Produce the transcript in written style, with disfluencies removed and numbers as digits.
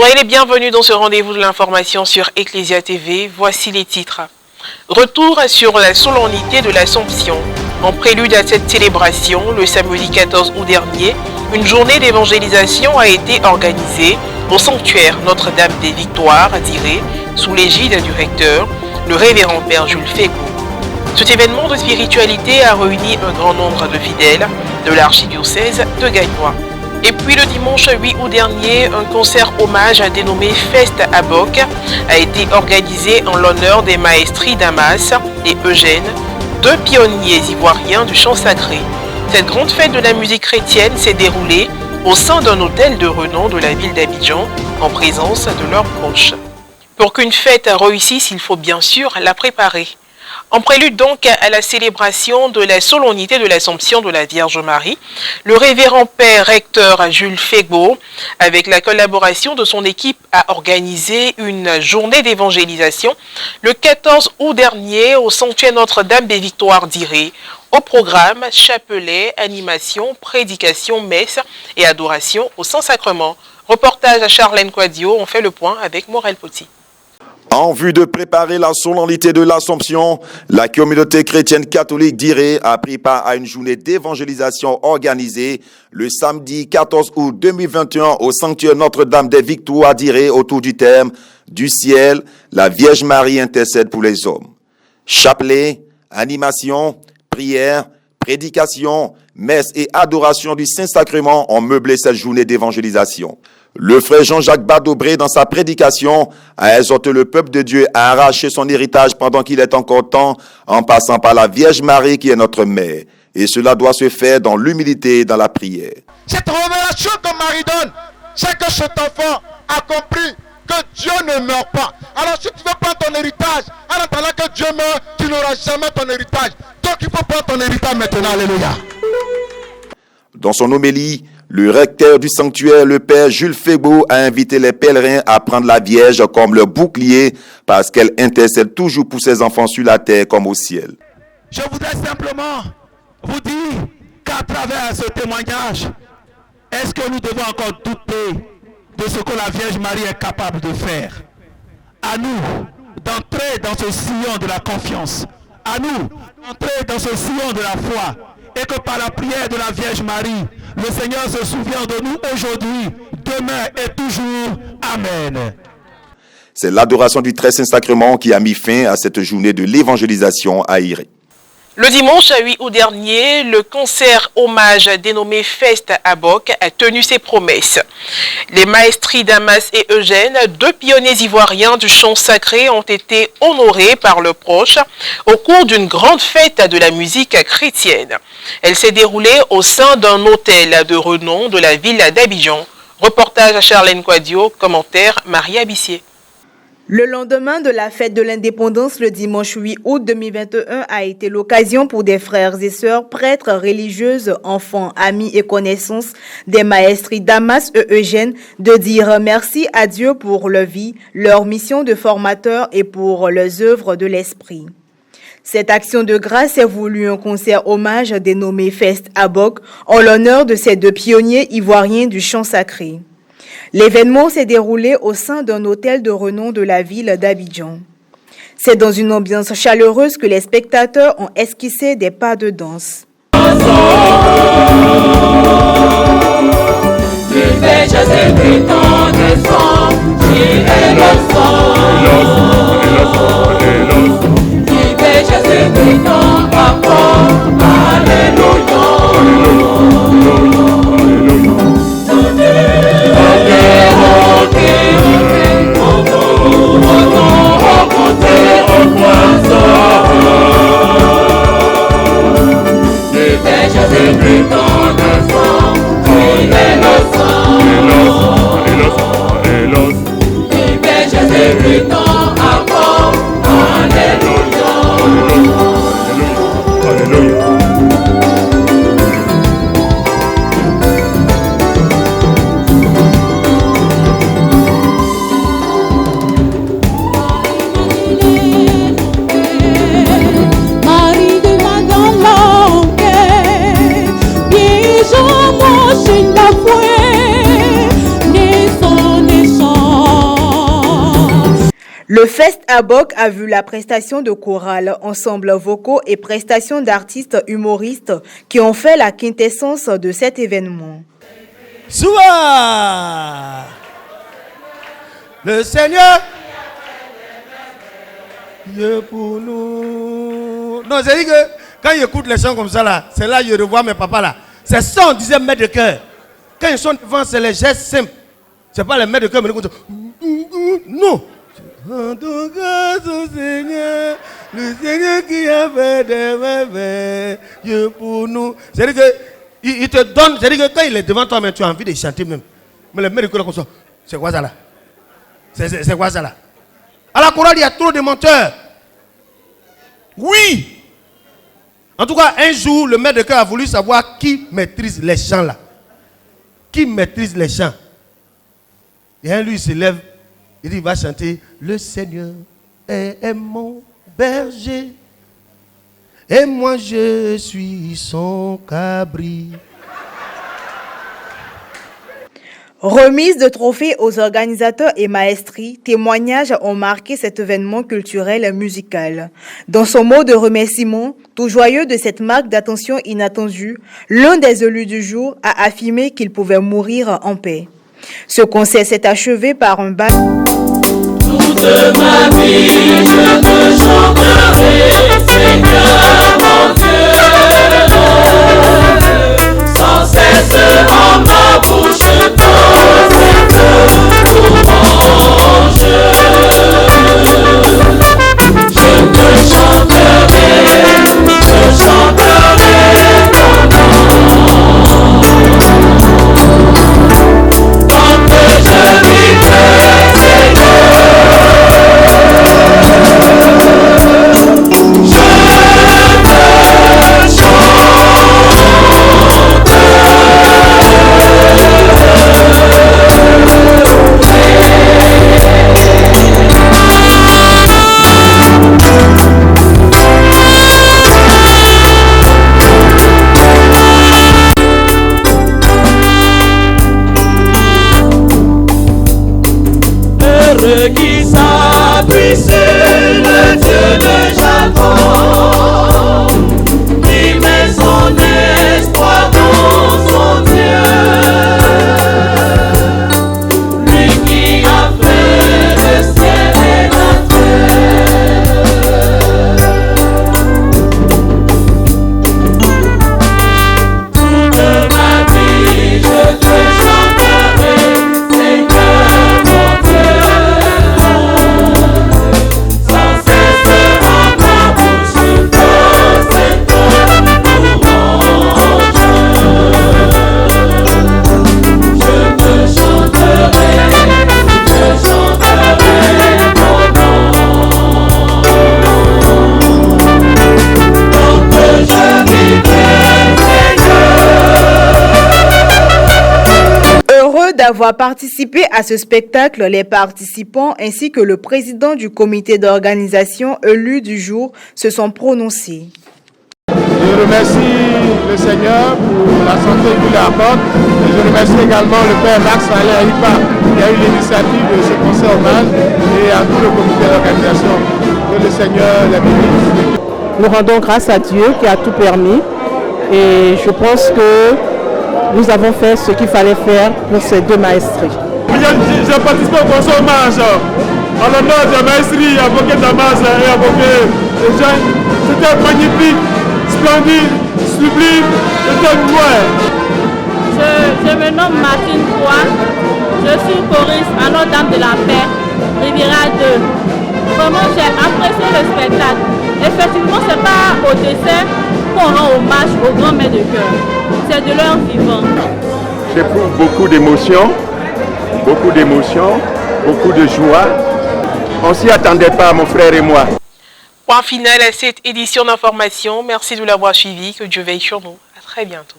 Soyez les bienvenus dans ce rendez-vous de l'information sur Ecclesia TV. Voici les titres. Retour sur la solennité de l'Assomption. En prélude à cette célébration, le samedi 14 août dernier, une journée d'évangélisation a été organisée au sanctuaire Notre-Dame des Victoires d'Iré, sous l'égide du recteur, le révérend Père Jules Fégaud. Cet événement de spiritualité a réuni un grand nombre de fidèles de l'archidiocèse de Gagnois. Et puis le dimanche 8 août dernier, un concert hommage dénommé Fest à Boc a été organisé en l'honneur des maestries Damas et Eugène, deux pionniers ivoiriens du chant sacré. Cette grande fête de la musique chrétienne s'est déroulée au sein d'un hôtel de renom de la ville d'Abidjan, en présence de leurs proches. Pour qu'une fête réussisse, il faut bien sûr la préparer. En prélude donc à la célébration de la solennité de l'Assomption de la Vierge Marie, le révérend Père recteur Jules Fégaud, avec la collaboration de son équipe, a organisé une journée d'évangélisation le 14 août dernier au sanctuaire Notre-Dame des Victoires d'Iré. Au programme, chapelet, animation, prédication, messe et adoration au Saint-Sacrement. Reportage à Charlène Quadio, on fait le point avec Morel Poti. En vue de préparer la solennité de l'Assomption, la communauté chrétienne catholique d'Iré a pris part à une journée d'évangélisation organisée le samedi 14 août 2021 au sanctuaire Notre-Dame des Victoires d'Iré autour du thème « Du ciel, la Vierge Marie intercède pour les hommes ». Chapelet, animation, prière, prédication, messe et adoration du Saint-Sacrement ont meublé cette journée d'évangélisation. Le frère Jean-Jacques Badobré, dans sa prédication, a exhorté le peuple de Dieu à arracher son héritage pendant qu'il est encore temps, en passant par la Vierge Marie qui est notre mère. Et cela doit se faire dans l'humilité et dans la prière. Cette révélation que Marie donne, c'est que cet enfant a compris que Dieu ne meurt pas. Alors si tu veux prendre ton héritage, en attendant que Dieu meure, tu n'auras jamais ton héritage. Donc il faut prendre ton héritage maintenant. Alléluia. Dans son homélie, le recteur du sanctuaire, le Père Jules Fégaud, a invité les pèlerins à prendre la Vierge comme leur bouclier parce qu'elle intercède toujours pour ses enfants sur la terre comme au ciel. Je voudrais simplement vous dire qu'à travers ce témoignage, est-ce que nous devons encore douter de ce que la Vierge Marie est capable de faire? À nous d'entrer dans ce sillon de la confiance, à nous d'entrer dans ce sillon de la foi, et que par la prière de la Vierge Marie, le Seigneur se souvient de nous aujourd'hui, demain et toujours. Amen. C'est l'adoration du Très Saint-Sacrement qui a mis fin à cette journée de l'évangélisation à Iré. Le dimanche 8 août dernier, le concert hommage dénommé Fest à Boc a tenu ses promesses. Les maestries Damas et Eugène, deux pionniers ivoiriens du chant sacré, ont été honorés par leurs proches au cours d'une grande fête de la musique chrétienne. Elle s'est déroulée au sein d'un hôtel de renom de la ville d'Abidjan. Reportage à Charlène Quadio, commentaire Maria Bissier. Le lendemain de la fête de l'indépendance, le dimanche 8 août 2021, a été l'occasion pour des frères et sœurs, prêtres, religieuses, enfants, amis et connaissances des maestries Damas et Eugène de dire merci à Dieu pour leur vie, leur mission de formateur et pour leurs œuvres de l'esprit. Cette action de grâce est voulue un concert hommage dénommé Fest à Boc en l'honneur de ces deux pionniers ivoiriens du chant sacré. L'événement s'est déroulé au sein d'un hôtel de renom de la ville d'Abidjan. C'est dans une ambiance chaleureuse que les spectateurs ont esquissé des pas de danse. Jésus, Le Fest à Boc a vu la prestation de chorales, ensembles vocaux et prestations d'artistes humoristes qui ont fait la quintessence de cet événement. Sois le Seigneur, Dieu pour nous. Non, c'est dit que quand j'écoute les chants comme ça là, c'est là que je revois mes papas là. C'est ça on disait maître de cœur. Quand ils sont devant, c'est les gestes simples. C'est pas les maîtres de cœur, mais non. En tout cas, au Seigneur, le Seigneur qui a fait des merveilles, Dieu pour nous. C'est-à-dire que il te donne, c'est-à-dire que quand il est devant toi, mais tu as envie de chanter même. Mais les maîtres de cœur comme ça, c'est quoi ça là? C'est quoi ça là? À la chorale, il y a trop de menteurs. Oui. En tout cas, un jour, le maître de cœur a voulu savoir qui maîtrise les chants là. Qui maîtrise les chants? Et un lui se lève, il dit, il va chanter, le Seigneur est mon berger, et moi je suis son cabri. Remise de trophées aux organisateurs et maestries, témoignages ont marqué cet événement culturel et musical. Dans son mot de remerciement, tout joyeux de cette marque d'attention inattendue, l'un des élus du jour a affirmé qu'il pouvait mourir en paix. Ce concert s'est achevé par un bal. Toute ma vie, je te chanterai, Seigneur mon Dieu, sans cesse en ma bouche ton louange. Je te chanterai ton nom. Tant que je vivrai, qui s'appuie sur le Dieu de Jacob, qui met son espoir dans son Dieu, lui qui a fait le ciel et la terre. Toute ma vie je te chanterai, Seigneur mon Dieu. D'avoir participé à ce spectacle, les participants ainsi que le président du comité d'organisation élu du jour se sont prononcés. Je remercie le Seigneur pour la santé qu'il apporte. Et je remercie également le Père Max Alain Ripa qui a eu l'initiative de ce concert hommage et à tout le comité d'organisation. Que le Seigneur les bénisse. Nous rendons grâce à Dieu qui a tout permis et je pense que nous avons fait ce qu'il fallait faire pour ces deux maestries. J'ai participé au concert hommage en l'honneur des maestries, avocat Damas et avocat Eugène. C'était magnifique, splendide, sublime, c'était loin. Je me nomme Martine Croix, je suis choriste à Notre-Dame de la Paix, Riviera 2. Vraiment, j'ai apprécié le spectacle. Effectivement, ce n'est pas au dessert qu'on rend hommage aux grands maîtres de cœur. C'est de leur vivant. J'éprouve beaucoup d'émotions, beaucoup de joie. On ne s'y attendait pas, mon frère et moi. Point final à cette édition d'information. Merci de l'avoir suivi. Que Dieu veille sur nous. À très bientôt.